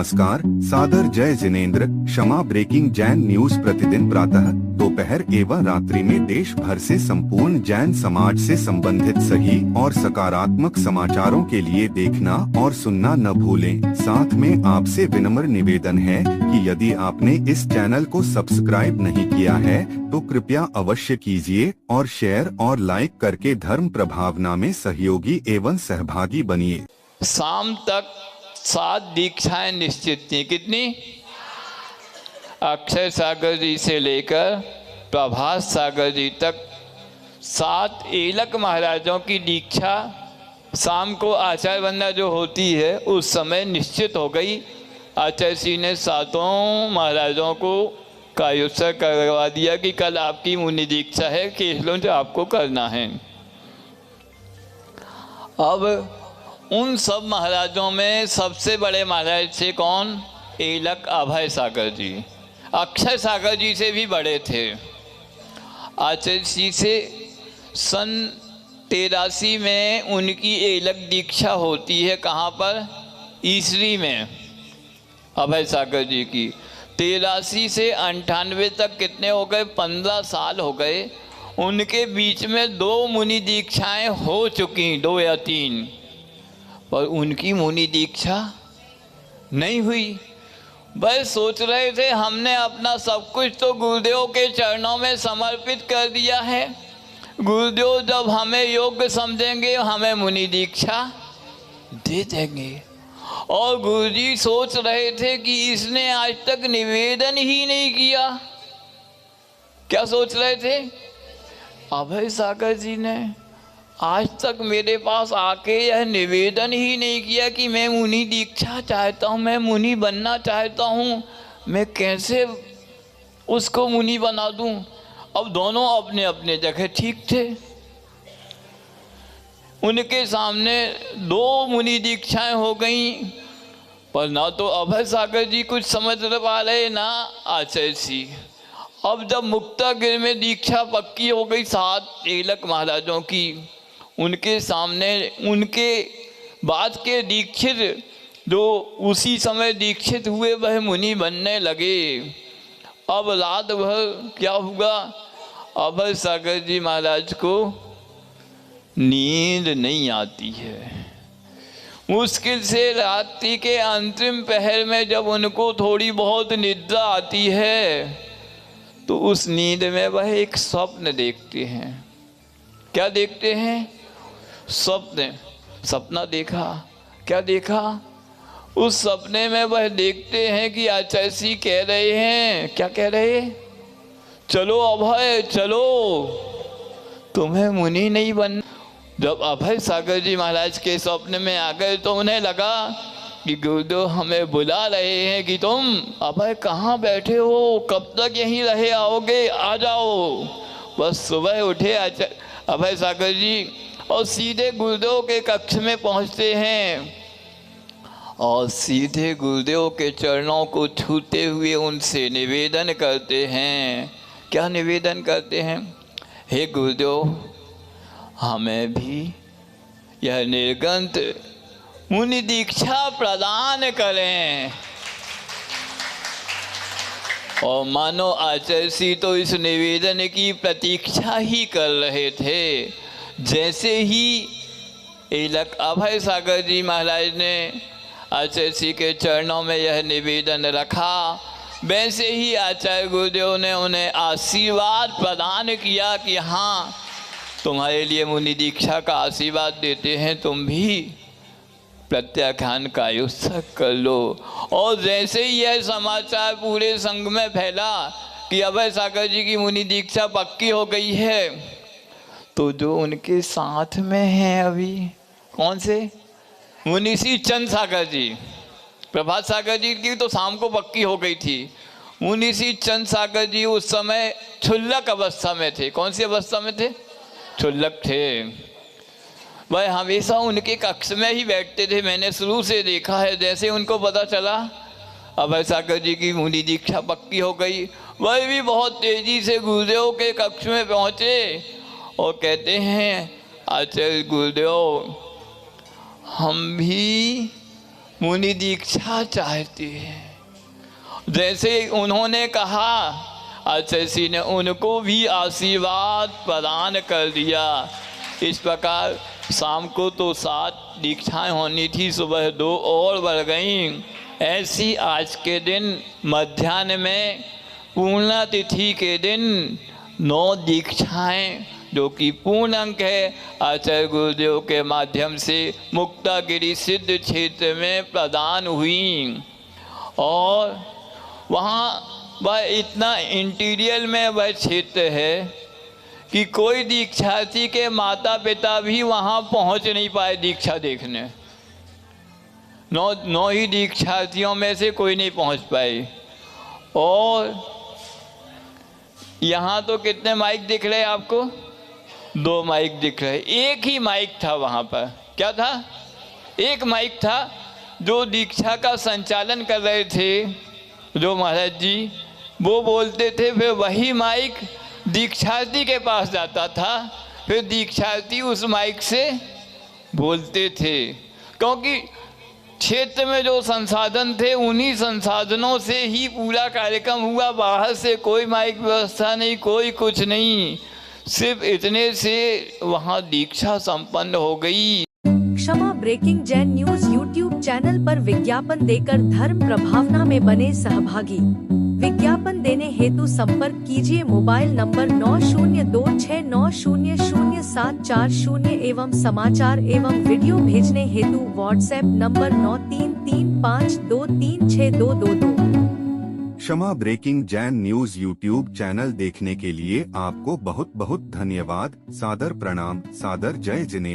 नमस्कार, सादर जय जिनेंद्र। क्षमा ब्रेकिंग जैन न्यूज प्रतिदिन प्रातः, दोपहर एवं रात्रि में देश भर से संपूर्ण जैन समाज से संबंधित सही और सकारात्मक समाचारों के लिए देखना और सुनना न भूलें। साथ में आपसे विनम्र निवेदन है कि यदि आपने इस चैनल को सब्सक्राइब नहीं किया है तो कृपया अवश्य कीजिए और शेयर और लाइक करके धर्म प्रभावना में सहयोगी एवं सहभागी बनिए। शाम तक 7 दीक्षाएं निश्चित थी। कितनी? अक्षय सागर जी से लेकर प्रभास सागर जी तक 7 एलक महाराजों की दीक्षा शाम को आचार्य वंदना जो होती है उस समय निश्चित हो गई। आचार्य जी ने 7 महाराजों को कायोत्सव करवा दिया कि कल आपकी मुनि दीक्षा है, केस लो जो आपको करना है। अब उन सब महाराजों में सबसे बड़े महाराज थे कौन? एलक अभय सागर जी। अक्षय सागर जी से भी बड़े थे। आचार्य जी से सन 83 में उनकी एलक दीक्षा होती है। कहाँ पर? ईसरी में अभय सागर जी की। 83 से 98 तक कितने हो गए? 15 साल हो गए। उनके बीच में 2 मुनि दीक्षाएं हो चुकी, 2 या 3, पर उनकी मुनि दीक्षा नहीं हुई। वह सोच रहे थे हमने अपना सब कुछ तो गुरुदेव के चरणों में समर्पित कर दिया है, गुरुदेव जब हमें योग्य समझेंगे हमें मुनि दीक्षा दे देंगे। और गुरुजी सोच रहे थे कि इसने आज तक निवेदन ही नहीं किया। क्या सोच रहे थे? अभय सागर जी ने आज तक मेरे पास आके यह निवेदन ही नहीं किया कि मैं मुनि दीक्षा चाहता हूँ, मैं मुनि बनना चाहता हूँ, मैं कैसे उसको मुनि बना दूँ। अब दोनों अपने अपने जगह ठीक थे। उनके सामने 2 मुनि दीक्षाएं हो गईं, पर ना तो अभय सागर जी कुछ समझ पा रहे ना आचार्य जी। अब जब मुक्तागिर में दीक्षा पक्की हो गई 7 एलक महाराजों की, उनके सामने उनके बाद के दीक्षित जो उसी समय दीक्षित हुए वह मुनि बनने लगे। अब रात भर क्या हुआ? अभय सागर जी महाराज को नींद नहीं आती है। मुश्किल से रात्रि के अंतिम पहर में जब उनको थोड़ी बहुत निद्रा आती है तो उस नींद में वह एक स्वप्न देखते हैं। क्या देखते हैं? सपना देखा। क्या देखा? उस सपने में वह देखते हैं कि आचार्य जी कह रहे हैं, क्या कह रहे? चलो अभय चलो, तुम्हें मुनि नहीं बनना। जब अभय सागर जी महाराज के स्वप्न में आ गए तो उन्हें लगा कि गुरुदेव हमें बुला रहे हैं कि तुम अभय कहाँ बैठे हो, कब तक यहीं रहे आओगे, आ जाओ। बस सुबह उठे अभय सागर जी और सीधे गुरुदेव के कक्ष में पहुंचते हैं और सीधे गुरुदेव के चरणों को छूते हुए उनसे निवेदन करते हैं। क्या निवेदन करते हैं? हे गुरुदेव, हमें भी यह निर्गंत मुनि दीक्षा प्रदान करें। और मानो आचार्य जी तो इस निवेदन की प्रतीक्षा ही कर रहे थे। जैसे ही एलक अभय सागर जी महाराज ने आचार्य जी के चरणों में यह निवेदन रखा, वैसे ही आचार्य गुरुदेव ने उन्हें आशीर्वाद प्रदान किया कि हाँ, तुम्हारे लिए मुनि दीक्षा का आशीर्वाद देते हैं, तुम भी प्रत्याख्यान कायोत्सव कर लो। और जैसे ही यह समाचार पूरे संघ में फैला कि अभय सागर जी की मुनि दीक्षा पक्की हो गई है, तो जो उनके साथ में हैं अभी, कौन से? मुनिषी चंद सागर जी। प्रभात सागर जी की तो शाम को पक्की हो गई थी। मुनिषी चंद सागर जी उस समय क्षुल्लक अवस्था में थे। कौन सी अवस्था में थे? क्षुल्लक थे। वह हमेशा उनके कक्ष में ही बैठते थे। मैंने शुरू से देखा है। जैसे उनको पता चला अभय सागर जी की मुनि दीक्षा पक्की हो गई, वह भी बहुत तेजी से गुरुदेव के कक्ष में पहुँचे और कहते हैं, आचार्य गुरुदेव, हम भी मुनि दीक्षा चाहते हैं। जैसे उन्होंने कहा, आचार्य ने उनको भी आशीर्वाद प्रदान कर दिया। इस प्रकार शाम को तो 7 दीक्षाएं होनी थी, सुबह 2 और बढ़ गईं। ऐसी आज के दिन मध्याह्न में पूर्णा तिथि के दिन 9 दीक्षाएं, जो कि पूर्ण अंक है, आचार्य गुरुदेव के माध्यम से मुक्तागिरी सिद्ध क्षेत्र में प्रदान हुई। और वहाँ वह इतना इंटीरियर में वह क्षेत्र है कि कोई दीक्षार्थी के माता पिता भी वहाँ पहुँच नहीं पाए दीक्षा देखने। 9 ही दीक्षार्थियों में से कोई नहीं पहुँच पाए। और यहाँ तो कितने माइक दिख रहे हैं आपको? 2 माइक दिख रहे। एक ही माइक था वहाँ पर। क्या था? एक माइक था जो दीक्षा का संचालन कर रहे थे, जो महाराज जी वो बोलते थे, फिर वही माइक दीक्षार्थी के पास जाता था, फिर दीक्षार्थी उस माइक से बोलते थे। क्योंकि क्षेत्र में जो संसाधन थे उन्हीं संसाधनों से ही पूरा कार्यक्रम हुआ। बाहर से कोई माइक व्यवस्था नहीं, कोई कुछ नहीं, सिर्फ इतने से वहाँ दीक्षा संपन्न हो गई। Kshama breaking Jain news YouTube channel पर विज्ञापन देकर धर्म प्रभावना में बने सहभागी। विज्ञापन देने हेतु संपर्क कीजिए मोबाइल नंबर 9026900740 एवं समाचार एवं वीडियो भेजने हेतु WhatsApp number 9335236222। Kshama breaking Jain news YouTube channel देखने के लिए आपको बहुत बहुत धन्यवाद। सादर प्रणाम, सादर जय जिनेंद्र।